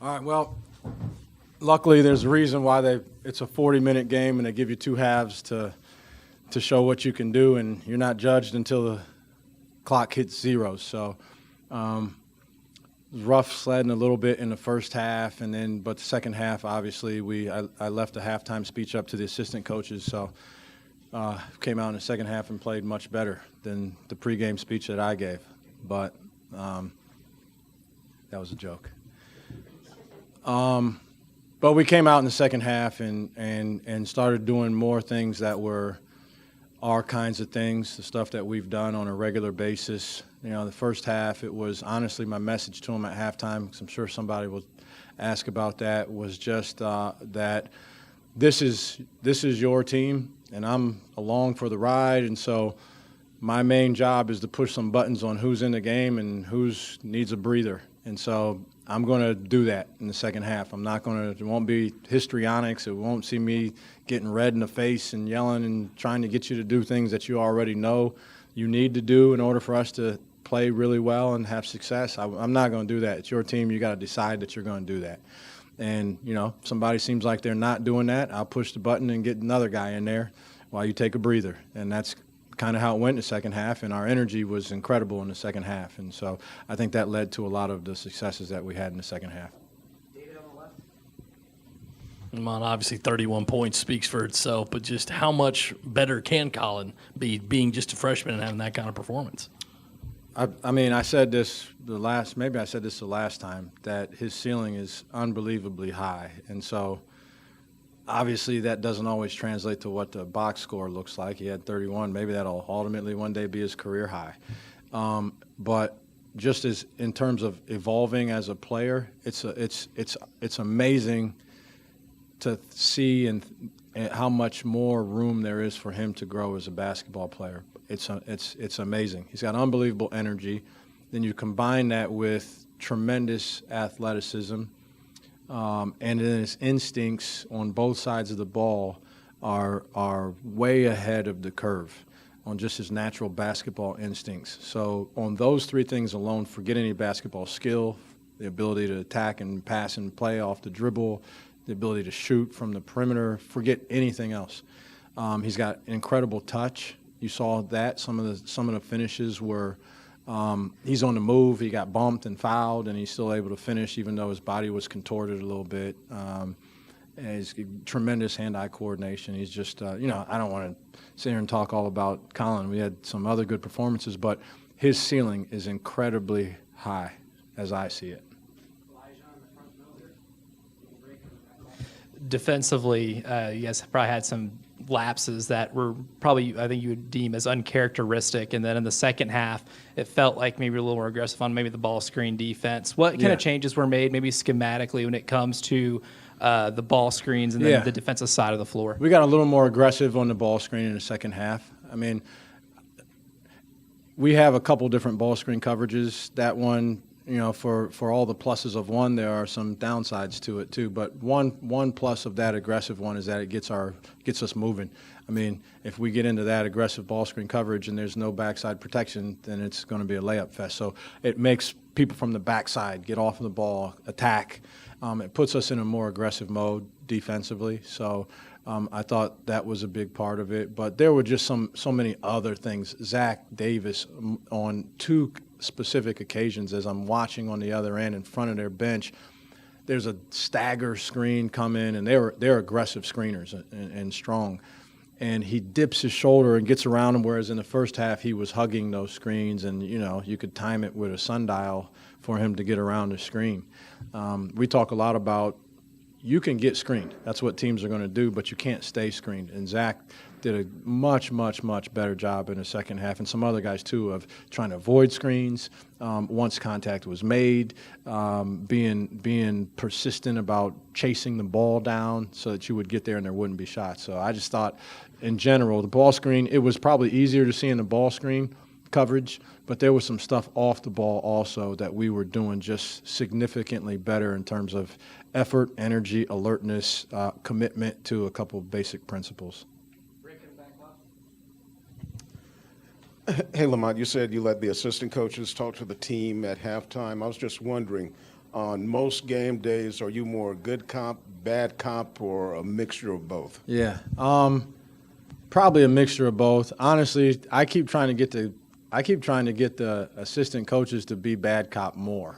All right, well, luckily there's a reason why it's a 40-minute game and they give you two halves to show what you can do, and you're not judged until the clock hits zero. So it was rough sledding a little bit in the first half, but the second half, obviously, I left a halftime speech up to the assistant coaches, so came out in the second half and played much better than the pregame speech that I gave. But that was a joke. But we came out in the second half and started doing more things that were our kinds of things, the stuff that we've done on a regular basis. You know, the first half, it was honestly my message to them at halftime, because I'm sure somebody will ask about that, was just that this is your team, and I'm along for the ride. And so my main job is to push some buttons on who's in the game and who's needs a breather. And so I'm going to do that in the second half. It won't be histrionics. It won't see me getting red in the face and yelling and trying to get you to do things that you already know you need to do in order for us to play really well and have success. I'm not going to do that. It's your team. You got to decide that you're going to do that. And, you know, somebody seems like they're not doing that, I'll push the button and get another guy in there while you take a breather. And that's kind of how it went in the second half, and our energy was incredible in the second half. And so I think that led to a lot of the successes that we had in the second half. David on the left. Lamont, obviously 31 points speaks for itself, but just how much better can Colin be being just a freshman and having that kind of performance? I mean, I said this the last time, that his ceiling is unbelievably high. And so obviously that doesn't always translate to what the box score looks like. He had 31. Maybe that'll ultimately one day be his career high. But just as in terms of evolving as a player, it's amazing to see and how much more room there is for him to grow as a basketball player. It's amazing. He's got unbelievable energy. Then you combine that with tremendous athleticism, and then his instincts on both sides of the ball are way ahead of the curve on just his natural basketball instincts. So on those three things alone, forget any basketball skill, the ability to attack and pass and play off the dribble, the ability to shoot from the perimeter, forget anything else. He's got incredible touch. You saw that some of the finishes were he's on the move. He got bumped and fouled, and he's still able to finish even though his body was contorted a little bit. And he's tremendous hand-eye coordination. He's just I don't want to sit here and talk all about Colin. We had some other good performances, but his ceiling is incredibly high as I see it. Defensively, you guys probably had some lapses that were probably, I think you would deem as uncharacteristic. And then in the second half, it felt like maybe a little more aggressive on maybe the ball screen defense. What kind of changes were made maybe schematically when it comes to the ball screens and then the defensive side of the floor? We got a little more aggressive on the ball screen in the second half. I mean, we have a couple different ball screen coverages. That one, for all the pluses of one, there are some downsides to it too. But one plus of that aggressive one is that it gets us moving. I mean, if we get into that aggressive ball screen coverage and there's no backside protection, then it's going to be a layup fest. So it makes people from the backside get off of the ball, attack. It puts us in a more aggressive mode defensively. So I thought that was a big part of it. But there were just so many other things. Zach Davis on two specific occasions, as I'm watching on the other end in front of their bench, there's a stagger screen come in, and they're aggressive screeners and strong. And he dips his shoulder and gets around them, whereas in the first half he was hugging those screens, and you could time it with a sundial for him to get around the screen. We talk a lot about you can get screened. That's what teams are going to do, but you can't stay screened. And Zach did a much, much, much better job in the second half, and some other guys too, of trying to avoid screens once contact was made, being persistent about chasing the ball down so that you would get there and there wouldn't be shots. So I just thought, in general, the ball screen, it was probably easier to see in the ball screen coverage, but there was some stuff off the ball also that we were doing just significantly better in terms of effort, energy, alertness, commitment to a couple of basic principles. Hey, Lamont, you said you let the assistant coaches talk to the team at halftime. I was just wondering, on most game days? Are you more good comp, bad comp, or a mixture of both? Yeah, probably a mixture of both. Honestly, I keep trying to get the assistant coaches to be bad cop more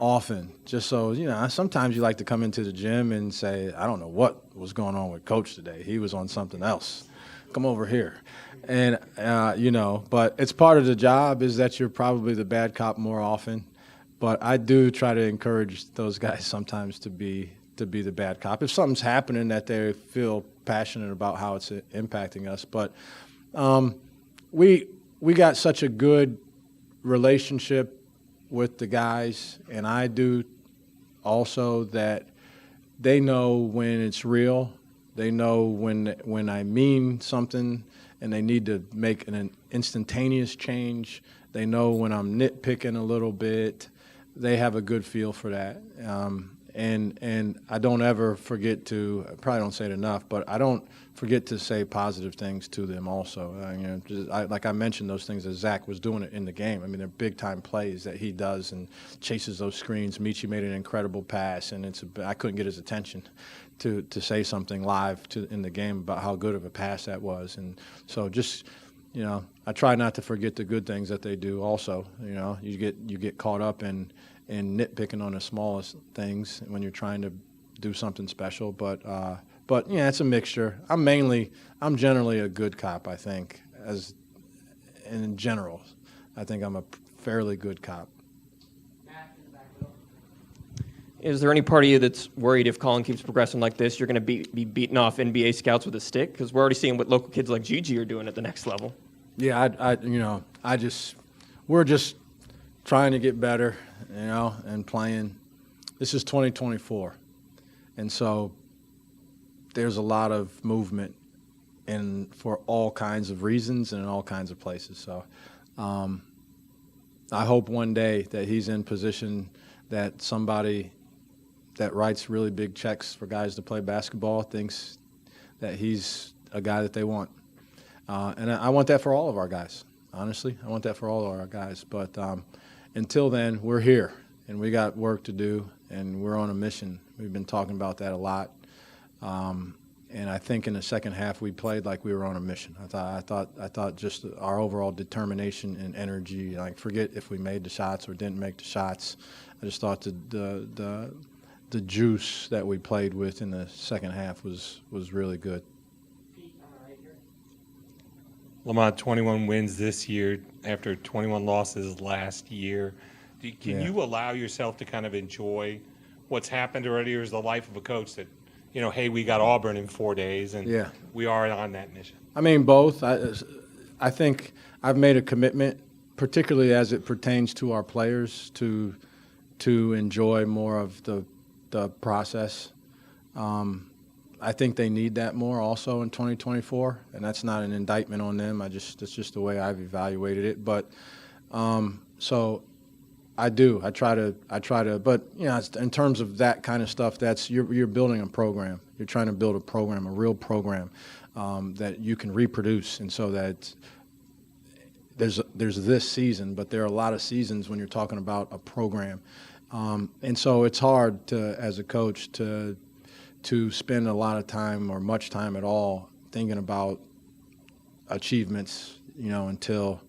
often, just so, sometimes you like to come into the gym and say, I don't know what was going on with Coach today. He was on something else. Come over here. And, but it's part of the job is that you're probably the bad cop more often. But I do try to encourage those guys sometimes to be the bad cop. If something's happening that they feel passionate about how it's impacting us. But we got such a good relationship with the guys, and I do also, that they know when it's real. They know when I mean something and they need to make an instantaneous change. They know when I'm nitpicking a little bit. They have a good feel for that. And I don't ever forget to, I probably don't say it enough, but I don't forget to say positive things to them also. Like I mentioned, those things that Zach was doing it in the game. I mean, they're big-time plays that he does and chases those screens. Michi made an incredible pass, and I couldn't get his attention to say something live in the game about how good of a pass that was. And so just, I try not to forget the good things that they do also. You get caught up in nitpicking on the smallest things when you're trying to do something special. But yeah, it's a mixture. I'm generally a good cop, I think, in general. I think I'm a fairly good cop. Is there any part of you that's worried if Colin keeps progressing like this, you're going to be beating off NBA scouts with a stick? Because we're already seeing what local kids like Gigi are doing at the next level. Yeah, we're just trying to get better, and playing. This is 2024, and so there's a lot of movement, and for all kinds of reasons and in all kinds of places. So I hope one day that he's in position that somebody that writes really big checks for guys to play basketball thinks that he's a guy that they want. And I want that for all of our guys, honestly. I want that for all of our guys. But until then, we're here, and we got work to do, and we're on a mission. We've been talking about that a lot. And I think in the second half we played like we were on a mission. I thought just our overall determination and energy, like forget if we made the shots or didn't make the shots. I just thought the juice that we played with in the second half was really good. Lamont, 21 wins this year after 21 losses last year. Can you allow yourself to kind of enjoy what's happened already, or is the life of a coach that, hey, we got Auburn in 4 days and we are on that mission? I mean, both. I think I've made a commitment, particularly as it pertains to our players, to enjoy more of the process. I think they need that more also in 2024, and that's not an indictment on them. That's just the way I've evaluated it. But so I do. I try to. But in terms of that kind of stuff, that's you're building a program. You're trying to build a program, a real program that you can reproduce, and so that there's this season, but there are a lot of seasons when you're talking about a program, and so it's hard as a coach to spend a lot of time or much time at all thinking about achievements, until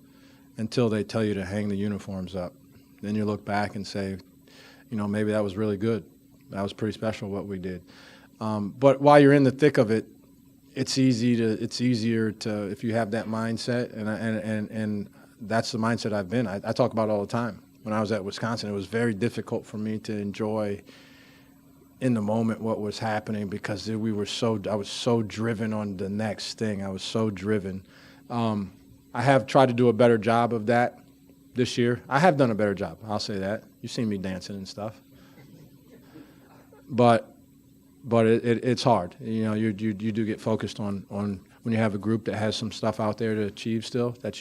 they tell you to hang the uniforms up. Then you look back and say, maybe that was really good. That was pretty special what we did. But while you're in the thick of it, it's easier to if you have that mindset, and that's the mindset I've been. I talk about it all the time. When I was at Wisconsin, it was very difficult for me to enjoy in the moment what was happening because I was so driven on the next thing. I was so driven. I have tried to do a better job of that this year. I have done a better job. I'll say that. You've seen me dancing and stuff. But it's hard. You do get focused on when you have a group that has some stuff out there to achieve still. That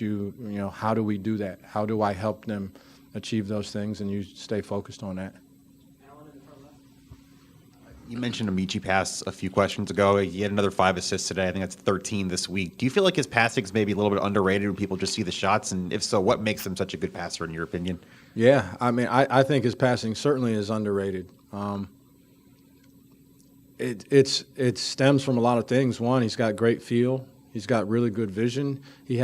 how do we do that? How do I help them achieve those things? And you stay focused on that. You mentioned Amici pass a few questions ago. He had another 5 assists today. I think that's 13 this week. Do you feel like his passing is maybe a little bit underrated when people just see the shots? And if so, what makes him such a good passer in your opinion? Yeah, I mean, I think his passing certainly is underrated. It stems from a lot of things. One, he's got great feel. He's got really good vision. He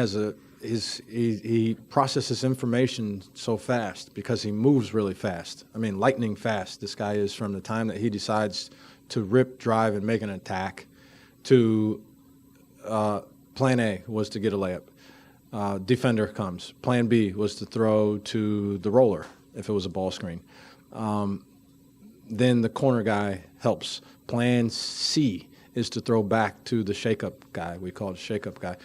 processes information so fast because he moves really fast. I mean, lightning fast. This guy is from the time that he decides to rip, drive, and make an attack to plan A was to get a layup. Defender comes. Plan B was to throw to the roller if it was a ball screen. Then the corner guy helps. Plan C is to throw back to the shake-up guy. We call it shake-up guy.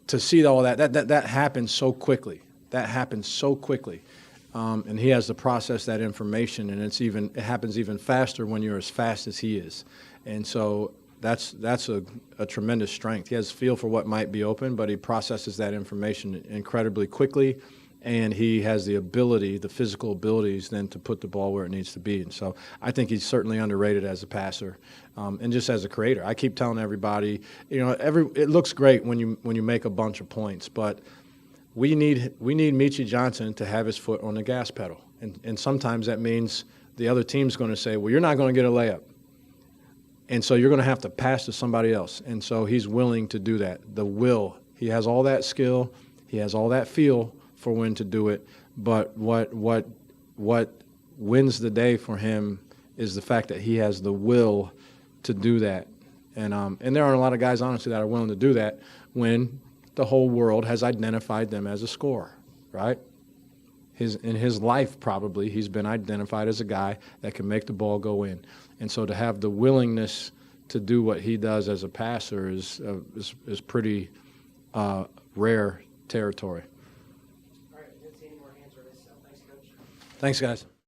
To see all that happens so quickly. That happens so quickly. And he has to process that information, and it happens even faster when you're as fast as he is. And so that's a tremendous strength. He has a feel for what might be open, but he processes that information incredibly quickly, and he has the ability, the physical abilities, then to put the ball where it needs to be. And so I think he's certainly underrated as a passer, and just as a creator. I keep telling everybody, it looks great when you make a bunch of points, but we need Moe Johnson to have his foot on the gas pedal, and sometimes that means the other team's going to say, well, you're not going to get a layup. And so you're going to have to pass to somebody else. And so he's willing to do that. The will. He has all that skill. He has all that feel for when to do it. But what wins the day for him is the fact that he has the will to do that. And there aren't a lot of guys, honestly, that are willing to do that when the whole world has identified them as a scorer, right? In his life, probably, he's been identified as a guy that can make the ball go in. And so to have the willingness to do what he does as a passer is pretty rare territory. All right, I didn't see any more hands raised, so thanks, Coach. Thanks, guys.